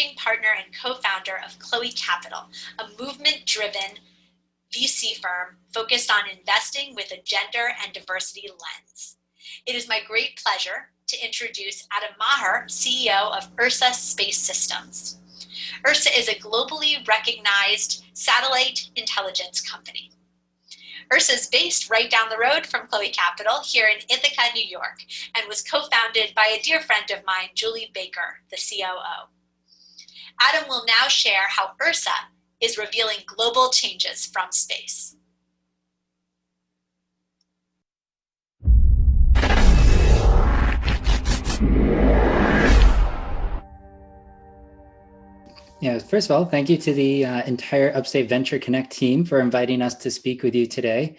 managing partner and co-founder of Chloe Capital, a movement-driven VC firm focused on investing with a gender and diversity lens. It is my great pleasure to introduce Adam Maher, CEO of URSA Space Systems. URSA is a globally recognized satellite intelligence company. URSA is based right down the road from Chloe Capital here in Ithaca, New York, and was co-founded by a dear friend of mine, Julie Baker, the COO. Adam will now share how URSA is revealing global changes from space. Yeah, first of all, thank you to the entire Upstate Venture Connect team for inviting us to speak with you today.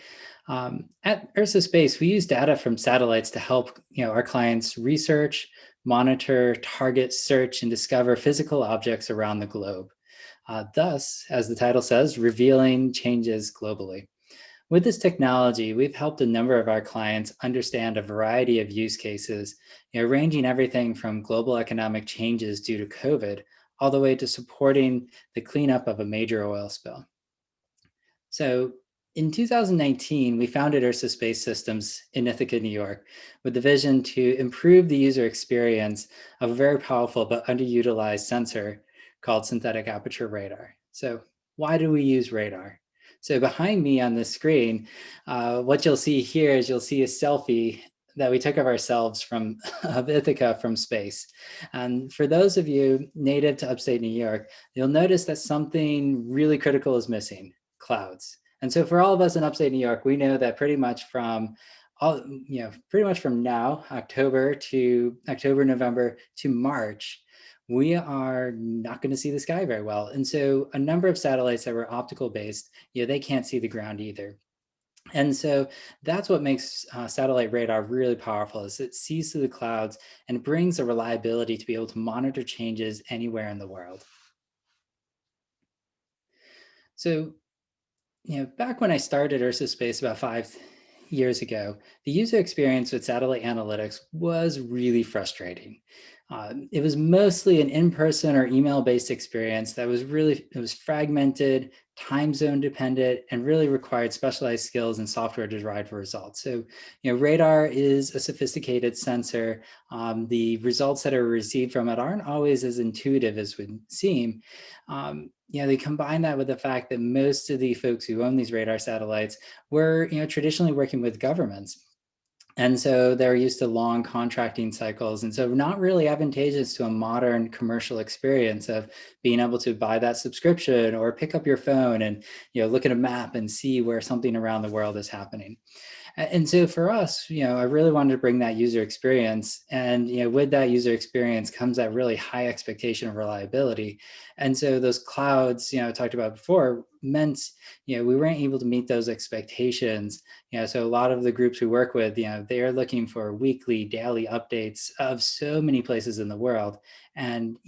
At URSA Space, we use data from satellites to help our clients research, monitor, target, search, and discover physical objects around the globe. Thus, as the title says, revealing changes globally. With this technology, we've helped a number of our clients understand a variety of use cases, ranging everything from global economic changes due to COVID all the way to supporting the cleanup of a major oil spill. So in 2019, we founded URSA Space Systems in Ithaca, New York, with the vision to improve the user experience of a very powerful but underutilized sensor called synthetic aperture radar. So why do we use radar? So behind me on the screen, what you'll see here is you'll see a selfie that we took of ourselves of Ithaca from space. And for those of you native to upstate New York, you'll notice that something really critical is missing: clouds. And so for all of us in upstate New York, we know that pretty much from now, October, November to March, we are not going to see the sky very well. And so a number of satellites that were optical based, they can't see the ground either. And so that's what makes satellite radar really powerful, is it sees through the clouds and brings a reliability to be able to monitor changes anywhere in the world. So, back when I started URSA Space about 5 years ago, the user experience with satellite analytics was really frustrating. It was mostly an in-person or email-based experience that was fragmented, time zone dependent, and really required specialized skills and software to derive results. So, radar is a sophisticated sensor. The results that are received from it aren't always as intuitive as would seem. They combine that with the fact that most of the folks who own these radar satellites were, traditionally working with governments. And so they're used to long contracting cycles. And so not really advantageous to a modern commercial experience of being able to buy that subscription or pick up your phone and, look at a map and see where something around the world is happening. And so for us, I really wanted to bring that user experience, and with that user experience comes that really high expectation of reliability. And so those clouds, I talked about before, meant we weren't able to meet those expectations. So a lot of the groups we work with, they are looking for weekly, daily updates of so many places in the world, and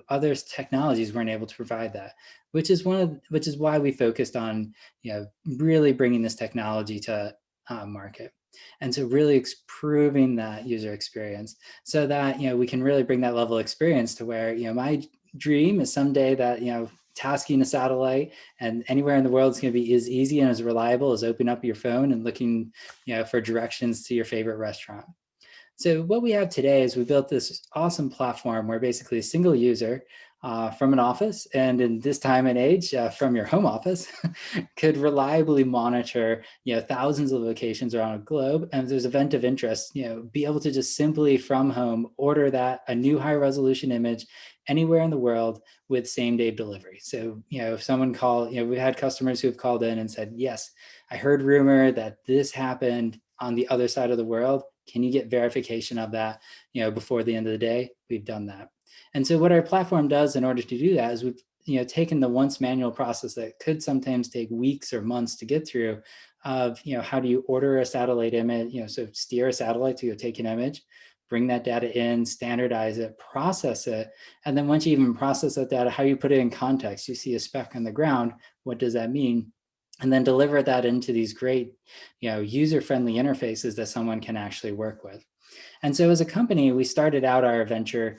other technologies weren't able to provide that, which is why we focused on really bringing this technology to market. And so really improving that user experience so that, we can really bring that level of experience to where, my dream is someday that, tasking a satellite and anywhere in the world is going to be as easy and as reliable as opening up your phone and looking, for directions to your favorite restaurant. So what we have today is we built this awesome platform where basically a single user from an office, and in this time and age, from your home office, could reliably monitor, thousands of locations around the globe. And if there's an event of interest, be able to just simply from home order a new high resolution image anywhere in the world with same day delivery. So, if someone we had customers who have called in and said, yes, I heard rumor that this happened on the other side of the world. Can you get verification of that, before the end of the day? We've done that. And so what our platform does in order to do that is we've taken the once manual process that could sometimes take weeks or months to get through of, how do you order a satellite image, so steer a satellite to go take an image, bring that data in, standardize it, process it. And then once you even process that data, how you put it in context, you see a speck on the ground, what does that mean? And then deliver that into these great, user-friendly interfaces that someone can actually work with. And so as a company, we started out our venture,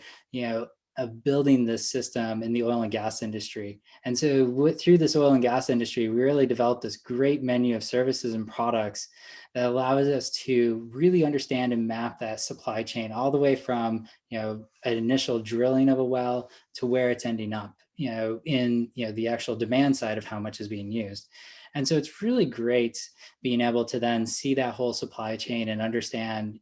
of building this system in the oil and gas industry. And so through this oil and gas industry, we really developed this great menu of services and products that allows us to really understand and map that supply chain all the way from, an initial drilling of a well to where it's ending up, in, the actual demand side of how much is being used. And so it's really great being able to then see that whole supply chain and understand,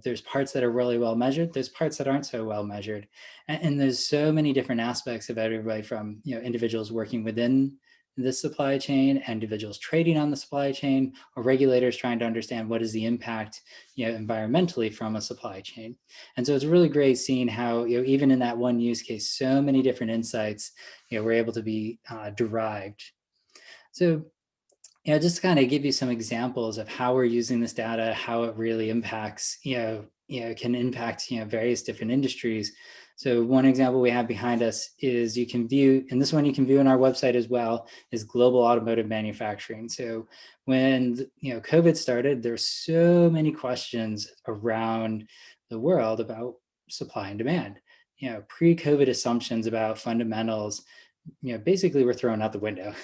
there's parts that are really well measured, there's parts that aren't so well measured. And there's so many different aspects of everybody from, individuals working within this supply chain, individuals trading on the supply chain, or regulators trying to understand what is the impact, environmentally from a supply chain. And so it's really great seeing how, even in that one use case, so many different insights, were able to be derived. So, just to kind of give you some examples of how we're using this data, how it really impacts, can impact, various different industries. So one example we have behind us is you can view, and this one you can view on our website as well, is global automotive manufacturing. So when, COVID started, there's so many questions around the world about supply and demand. Pre-COVID assumptions about fundamentals, basically we're thrown out the window.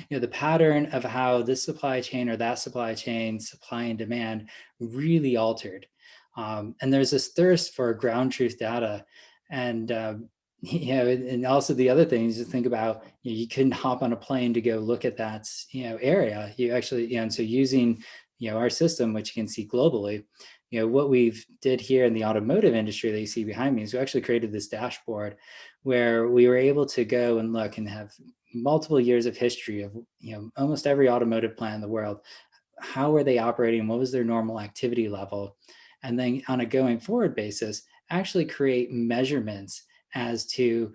The pattern of how this supply chain or that supply chain, supply and demand, really altered. And there's this thirst for ground truth data. And, and also the other thing is to think about, you couldn't hop on a plane to go look at that, area. You actually, and so using, our system, which you can see globally, what we've did here in the automotive industry that you see behind me is we actually created this dashboard where we were able to go and look and have multiple years of history of, almost every automotive plant in the world. How were they operating? What was their normal activity level? And then on a going forward basis, actually create measurements as to,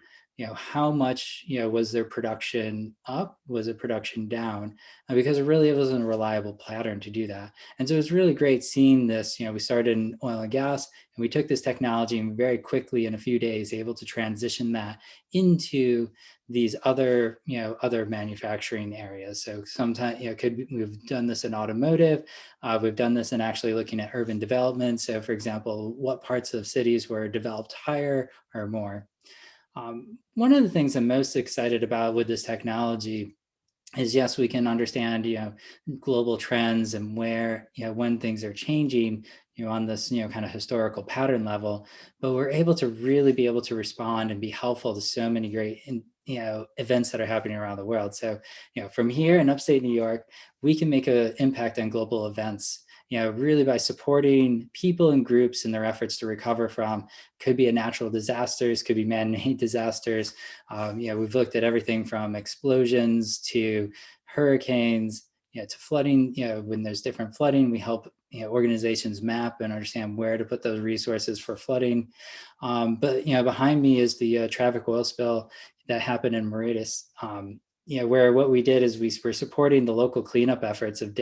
how much, was their production up? Was it production down? Because it really wasn't a reliable pattern to do that. And so it's really great seeing this. We started in oil and gas, and we took this technology and very quickly in a few days able to transition that into these other, other manufacturing areas. So sometimes, we've done this in automotive. We've done this in actually looking at urban development. So for example, what parts of cities were developed higher or more? One of the things I'm most excited about with this technology is, yes, we can understand, global trends and where, when things are changing, on this, kind of historical pattern level, but we're able to really be able to respond and be helpful to so many great, events that are happening around the world. So, from here in upstate New York, we can make an impact on global events, really by supporting people and groups in their efforts to recover from, could be a natural disasters, could be man-made disasters. We've looked at everything from explosions to hurricanes, to flooding. When there's different flooding, we help, organizations map and understand where to put those resources for flooding. But, behind me is the traffic oil spill that happened in Mauritius. Where what we did is we were supporting the local cleanup efforts of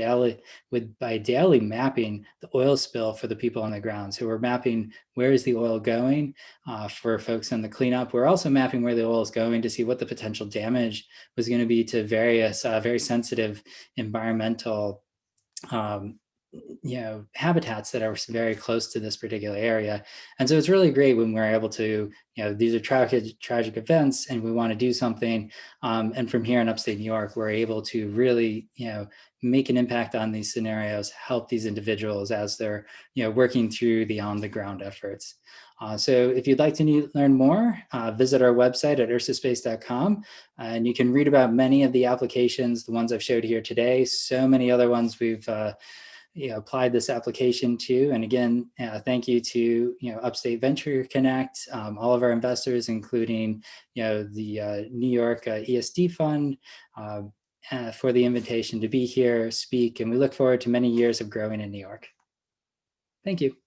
by daily mapping the oil spill for the people on the ground. So we're mapping where is the oil going for folks on the cleanup. We're also mapping where the oil is going to see what the potential damage was going to be to various very sensitive environmental habitats that are very close to this particular area. And so it's really great when we're able to, these are tragic events and we want to do something. And from here in upstate New York, we're able to really, make an impact on these scenarios, help these individuals as they're, working through the on the ground efforts. So if you'd like to learn more, visit our website at ursaspace.com, and you can read about many of the applications, the ones I've showed here today, so many other ones we've applied this application to. And again, thank you to Upstate Venture Connect, all of our investors, including the New York ESD Fund, for the invitation to be here, speak, and we look forward to many years of growing in New York. Thank you.